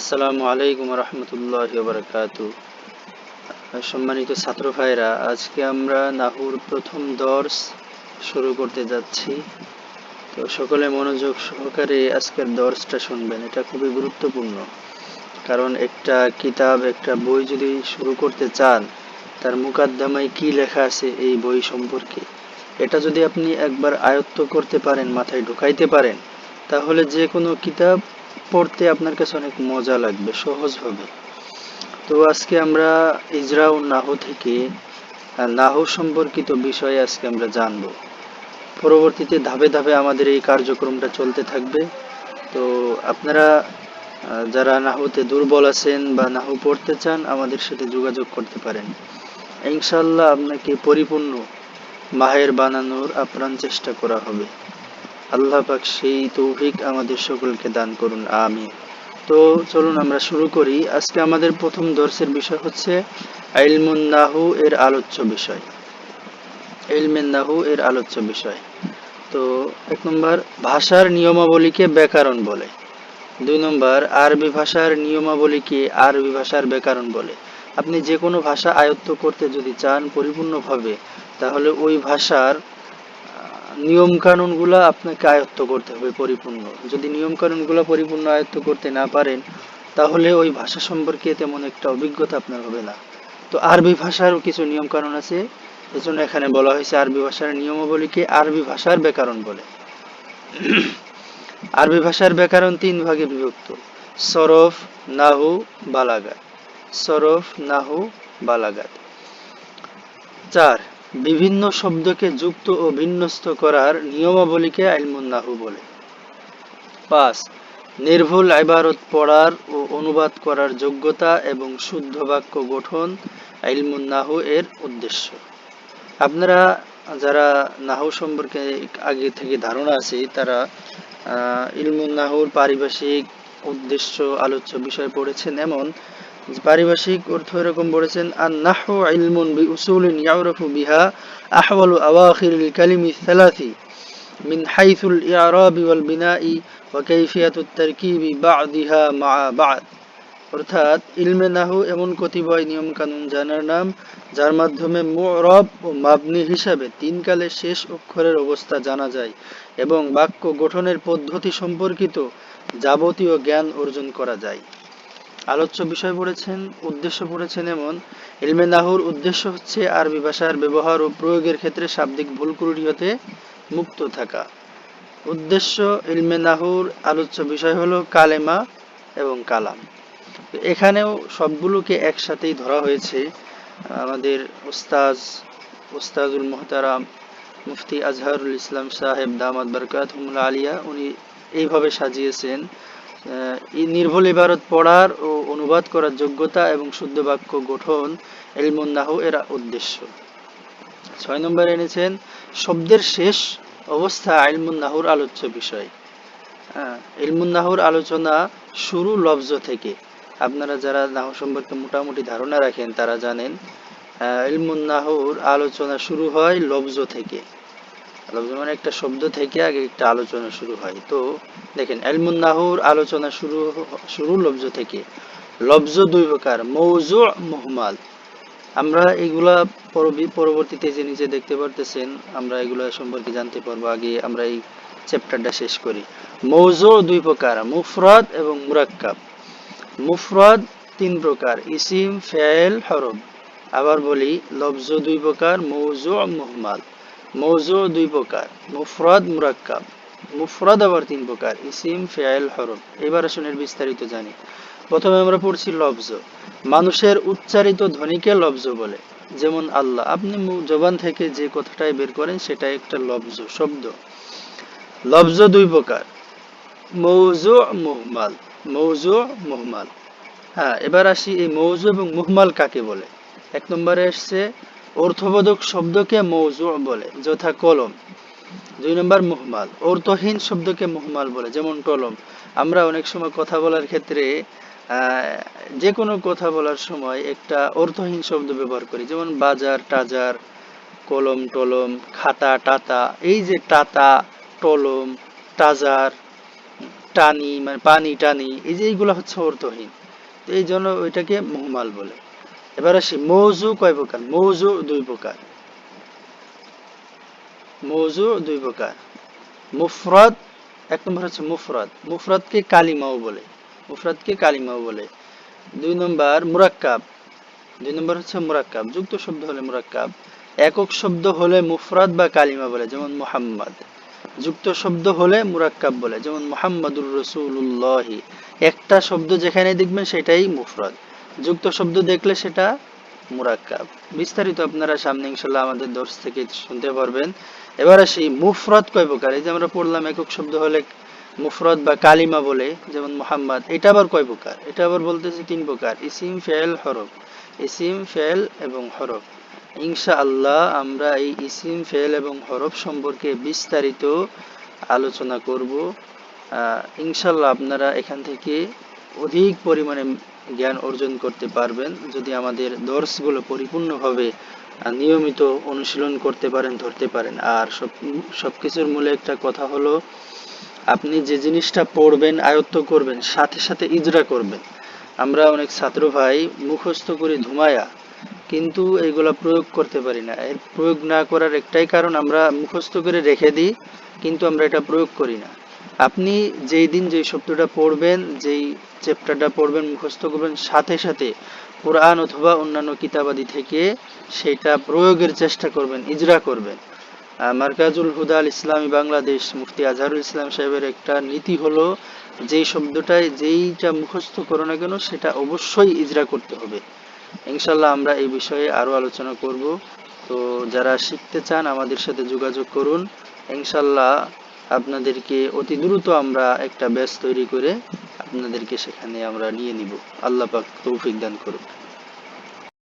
আসসালামু আলাইকুম রহমতুল্লাহি ওয়া বারাকাতুহু। সম্মানিত ছাত্র ভাইরা, আজকে আমরা নাহুর প্রথম দর্স শুরু করতে যাচ্ছি। তো সকলে মনোযোগ সহকারে আজকের দর্সটা শুনবেন, এটা খুবই গুরুত্বপূর্ণ। কারণ একটা কিতাব, একটা বই যদি শুরু করতে চান, তার মুকাদ্দমায় কি লেখা আছে এই বই সম্পর্কে, এটা যদি আপনি একবার আয়ত্ত করতে পারেন, মাথায় ঢুকাইতে পারেন, তাহলে যে কোনো কিতাব পড়তে আপনার কাছে অনেক মজা লাগবে, সহজ হবে। তো আজকে আমরা ইজরা ও নাহু থেকে নাহু সম্পর্কিত বিষয়ে আজকে আমরা জানব। পরবর্তীতে ধাপে ধাপে আমাদের এই কার্যক্রমটা চলতে থাকবে। তো আপনারা যারা নাহুতে দুর্বল আছেন বা নাহু পড়তে চান, আমাদের সাথে যোগাযোগ করতে পারেন। ইনশাল্লাহ আপনাকে পরিপূর্ণ মাহের বানানোর আপ্রাণ চেষ্টা করা হবে। আল্লাহ পাক সেই তৌফিক আমাদের সকলকে দান করুন, আমিন। তো চলুন আমরা শুরু করি। আজকে আমাদের প্রথম দর্সের বিষয় হচ্ছে ইলমুন নাহু এর আলোচ্য বিষয়। ইলমেন নাহু এর আলোচ্য বিষয়। তো 1 নম্বর, ভাষার নিয়মাবলীকে ব্যাকরণ বলে। 2 নম্বর, আরবি ভাষার নিয়মাবলীকে আরবি ভাষার ব্যাকরণ বলে। আপনি যে কোনো ভাষা আয়ত্ত করতে যদি চান পরিপূর্ণভাবে, তাহলে ওই ভাষার নিয়ম কানুনগুলা আপনাকে আয়ত্ত করতে হবে পরিপূর্ণ। যদি নিয়ম কানুনগুলো পরিপূর্ণ আয়ত্ত করতে না পারেন, তাহলে ওই ভাষা সম্পর্কে তেমন একটা অভিজ্ঞতা আপনার হবে না। তো আরবি ভাষারও কিছু নিয়ম কানুন আছে, এজন্য এখানে বলা হয়েছে আরবি ভাষার নিয়মাবলীকে আরবি ভাষার ব্যাকরণ বলে। আরবি ভাষার ব্যাকরণ 3 ভাগে বিভক্ত: সরফ, নাহু, বালাগাত। সরফ, নাহু, বালাগাত। 4, বিভিন্ন শব্দকে যুক্ত ও বিন্যস্ত করার নিয়মাবলীকে ইলমুন নাহু বলে। 5, নির্ভুল ইবারত পড়ার ও অনুবাদ করার যোগ্যতা এবং শুদ্ধ বাক্য গঠন ইলমুন নাহু এর উদ্দেশ্য। আপনারা যারা নাহু সম্পর্কে আগে থেকে ধারণা আছে, তারা ইলমুন নাহুর পারিভাষিক উদ্দেশ্য আলোচ্য বিষয় পড়েছেন। এমন পারিভাষিক অর্থ এরকম বলেছেন: আন নাহু ইলমুন বি উসুলিন ইয়াউরাফু বিহা আহওয়ালু আওয়াখিরিল কালিমি সালাসি মিন হাইসুল ইআরাবি ওয়াল বিনাই ওয়া কাইফিয়াতুত তারকিবি বা'দিহা মা বা'দ। অর্থাৎ ইলমে নাহু এমন কতিপয় নিয়ম কানুন জানার নাম, যার মাধ্যমে মু'রব ও মাবনি হিসাবে 3 কালের শেষ অক্ষরের অবস্থা জানা যায় এবং বাক্য গঠনের পদ্ধতি সম্পর্কিত যাবতীয় জ্ঞান অর্জন করা যায়। আলোচ্য বিষয় পড়েছেন, উদ্দেশ্য পড়েছেন এমন: ইলমে নাহুর উদ্দেশ্য হচ্ছে আরবি ভাষার ব্যবহার ও প্রয়োগের ক্ষেত্রে শাব্দিক ভুল ত্রুটি হতে মুক্ত থাকা। উদ্দেশ্য ইলমে নাহুর আলোচ্য বিষয় হলো কালেমা এবং কালাম। এখানেও সবগুলোকে একসাথেই ধরা হয়েছে। আমাদের উস্তাজুল মুহতারাম মুফতি আজহারুল ইসলাম সাহেব দামাত বারকাতুহুল আলিয়া, উনি এইভাবে সাজিয়েছেন: নির্ভুল ইবারত পড়ার ও অনুবাদ করার যোগ্যতা এবং শুদ্ধ বাক্য গঠন ইলমুন নাহু এর উদ্দেশ্য। 6 নম্বর এনেছেন শব্দের শেষ অবস্থা ইলমুন নাহুর আলোচ্য বিষয়। ইলমুন নাহুর আলোচনা শুরু লফজ থেকে। আপনারা যারা নাহু সম্পর্কে মোটামুটি ধারণা রাখেন, তারা জানেন ইলমুন নাহুর আলোচনা শুরু হয় লফজ থেকে। লফজ মানে একটা শব্দ থেকে আগে একটা আলোচনা শুরু হয়। তো দেখেন, ইলমুন নাহুর আলোচনা শুরু লফজ থেকে। লফজ 2 প্রকার: মৌজু, মুহমাল। আমরা এগুলা পরবর্তীতে যে নিজে দেখতে পারতেছেন, আমরা এগুলা সম্পর্কে জানতে পারবো। আগে আমরা এই চ্যাপ্টারটা শেষ করি। মৌজু 2 প্রকার: মুফরাদ এবং মুরাক্কাব। মুফরাদ 3 প্রকার: ইসিম, ফাইল, হরফ। আবার বলি, লফজ 2 প্রকার: মৌজু, মুহমাল। মৌজু 2 প্রকার: মুফরাদ, মুরাক্কাব। মুফরাদ আবার 3 প্রকার: ইসিম, ফাইল, হরফ। এবার আসুন এর বিস্তারিত জানি। প্রথমে আমরা পড়ছি লফজ। মানুষের উচ্চারিত ধ্বনিকে লফজ বলে। যেমন আল্লাহ, আপনি জবান থেকে যে কথাটাই বের করেন সেটা একটা লফজ, শব্দ। লফজ 2 প্রকার: মৌজু, মুহমাল। মৌজু, মুহমাল। হ্যাঁ, এবার আসি এই মৌজু এবং মুহমাল কাকে বলে। 1 নম্বরে আসছে অর্থবোধক শব্দকে মৌজু বলে, যথা কলম। 2 নম্বর মুহমাল, অর্থহীন শব্দকে মুহমাল বলে, যেমন কলম। আমরা অনেক সময় কথা বলার ক্ষেত্রে যে কোনো কথা বলার সময় একটা অর্থহীন শব্দ ব্যবহার করি, যেমন বাজার, টাজার, কলম, টলম, খাতা, টাতা। এই যে টাতা, টলম, টাজার, টানি মানে পানি টানি, এই যে এইগুলা হচ্ছে অর্থহীন, তো এই জন্য ওইটাকে মুহমাল বলে। এবার আসি মৌজু কয় প্রকার? মৌজু দুই প্রকার। মৌজু দুই প্রকার। মুফরাদ, এক নম্বর হচ্ছে মুফরাদ, মুফরাদকে কালিমাও বলে, মুফরাদকে কালিমাও বলে। দুই নম্বর মুরাক্কাব, দুই নম্বর হচ্ছে মুরাক্কাব, যুক্ত শব্দ হলে মুরাক্কাব, একক শব্দ হলে মুফরাদ বা কালিমা বলে, যেমন মুহাম্মদ। যুক্ত শব্দ হলে মুরাক্কাব বলে, যেমন মুহাম্মাদুর রাসূলুল্লাহি। একটা শব্দ যেখানে দেখবেন সেটাই মুফরাদ, যুক্ত শব্দ দেখলে সেটা মুরাক্কাব। বিস্তারিত আপনারা সামনে ইনশাআল্লাহ আমাদের দর্স থেকে শুনতে পারবেন। এবার আসি মুফরাদ কয় প্রকার? এই যে আমরা পড়লাম একক শব্দ হলে মুফরাদ বা কালিমা বলে, যেমন মুহাম্মদ। এটা আবার কয় প্রকার? এটা আবার বলতেছে তিন প্রকার, ইসিম, ফেল, হরফ। ইসিম, ফেল এবং হরফ। ইনশাআল্লাহ আমরা এই ইসিম, ফেল এবং হরফ সম্পর্কে বিস্তারিত আলোচনা করব। ইনশাআল্লাহ আপনারা এখান থেকে অধিক পরিমাণে জ্ঞান অর্জন করতে পারবেন যদি আমাদের দর্সগুলো পরিপূর্ণভাবে নিয়মিত অনুশীলন করতে পারেন, ধরতে পারেন। আর সবকিছুর মূলে একটা কথা হলো, আপনি যে জিনিসটা পড়বেন, আয়ত্ত করবেন, সাথে সাথে ইজরা করবেন। আমরা অনেক ছাত্র ভাই মুখস্থ করে ধুমায়া, কিন্তু এগুলা প্রয়োগ করতে পারি না। এর প্রয়োগ না করার একটাই কারণ, আমরা মুখস্থ করে রেখে দিই কিন্তু আমরা এটা প্রয়োগ করি না। আপনি যেই দিন যেই শব্দটা পড়বেন, যেই চ্যাপ্টারটা পড়বেন, মুখস্থ করবেন, সাথে সাথে কোরআন অথবা অন্যান্য কিতাবাদি থেকে সেটা প্রয়োগের চেষ্টা করবেন, ইজরা করবেন। মারকাজুল হুদা আল ইসলামী বাংলাদেশ মুফতি আজহারুল ইসলাম সাহেবের একটা নীতি হলো, যেই শব্দটায় যেইটা মুখস্থ করো না কেন সেটা অবশ্যই ইজরা করতে হবে। ইনশাল্লাহ আমরা এই বিষয়ে আরো আলোচনা করব। তো যারা শিখতে চান আমাদের সাথে যোগাযোগ করুন। ইনশাল্লাহ আপনাদেরকে অতি দ্রুত আমরা একটা ব্যাচ তৈরি করে আপনাদেরকে সেখানে আমরা নিয়ে নিব। আল্লাহ পাক তৌফিক দান করুন।